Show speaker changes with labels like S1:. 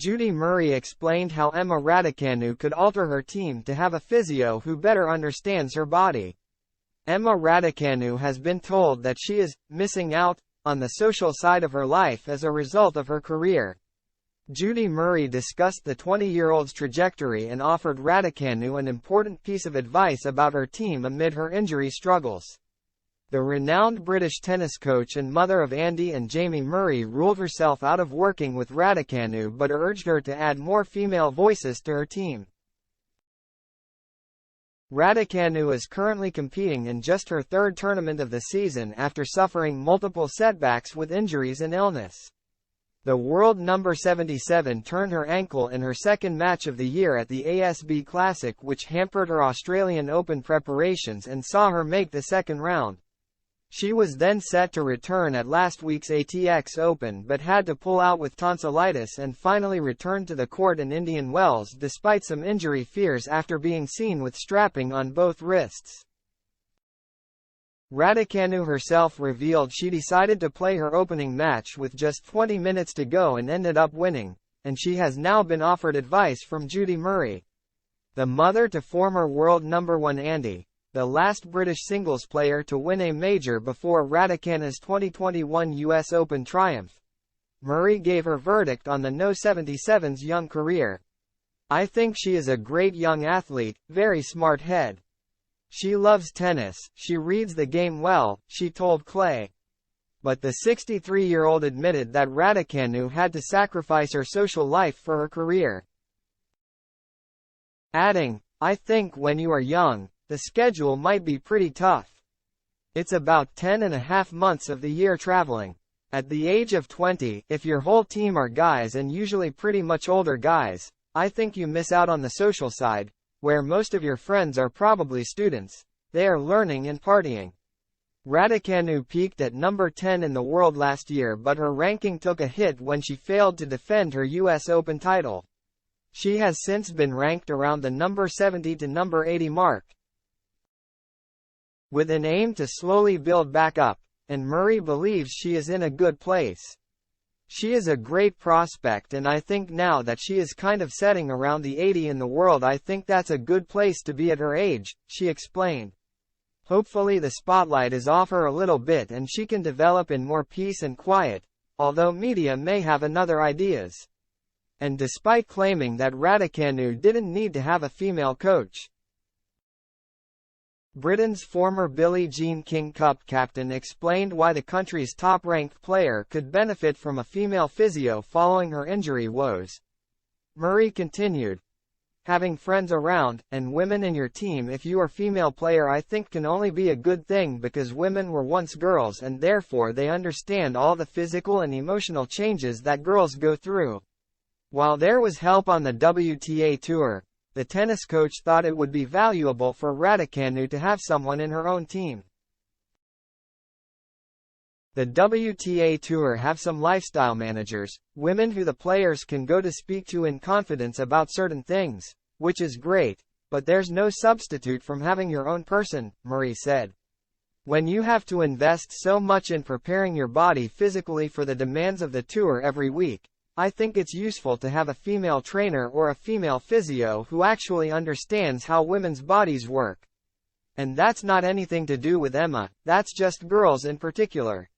S1: Judy Murray explained how Emma Raducanu could alter her team to have a physio who better understands her body. Emma Raducanu has been told that she is missing out on the social side of her life as a result of her career. Judy Murray discussed the 20-year-old's trajectory and offered Raducanu an important piece of advice about her team amid her injury struggles. The renowned British tennis coach and mother of Andy and Jamie Murray ruled herself out of working with Raducanu but urged her to add more female voices to her team. Raducanu is currently competing in just her third tournament of the season after suffering multiple setbacks with injuries and illness. The world number 77 turned her ankle in her second match of the year at the ASB Classic, which hampered her Australian Open preparations and saw her make the second round. She was then set to return at last week's ATX Open but had to pull out with tonsillitis and finally returned to the court in Indian Wells despite some injury fears after being seen with strapping on both wrists. Raducanu herself revealed she decided to play her opening match with just 20 minutes to go and ended up winning, and she has now been offered advice from Judy Murray, the mother to former world number 1 Andy, the last British singles player to win a major before Raducanu's 2021 US Open triumph. Murray gave her verdict on the No.77's young career. "I think she is a great young athlete, very smart head. She loves tennis, she reads the game well," she told Clay. But the 63-year-old admitted that Raducanu had to sacrifice her social life for her career, adding, "I think when you are young, the schedule might be pretty tough. It's about 10.5 months of the year traveling. At the age of 20, if your whole team are guys and usually pretty much older guys, I think you miss out on the social side, where most of your friends are probably students. They are learning and partying." Raducanu peaked at number 10 in the world last year, but her ranking took a hit when she failed to defend her US Open title. She has since been ranked around the number 70 to number 80 mark, with an aim to slowly build back up, and Murray believes she is in a good place. "She is a great prospect, and I think now that she is kind of setting around the 80 in the world, I think that's a good place to be at her age," she explained. "Hopefully the spotlight is off her a little bit and she can develop in more peace and quiet, although media may have other ideas." And despite claiming that Raducanu didn't need to have a female coach, Britain's former Billie Jean King Cup captain explained why the country's top-ranked player could benefit from a female physio following her injury woes. Murray continued, "Having friends around, and women in your team if you are female player, I think can only be a good thing because women were once girls and therefore they understand all the physical and emotional changes that girls go through." While there was help on the WTA Tour, the tennis coach thought it would be valuable for Raducanu to have someone in her own team. The WTA Tour have some lifestyle managers, women who the players can go to speak to in confidence about certain things, which is great, but there's no substitute from having your own person, Murray said. "When you have to invest so much in preparing your body physically for the demands of the tour every week, I think it's useful to have a female trainer or a female physio who actually understands how women's bodies work. And that's not anything to do with Emma, that's just girls in particular."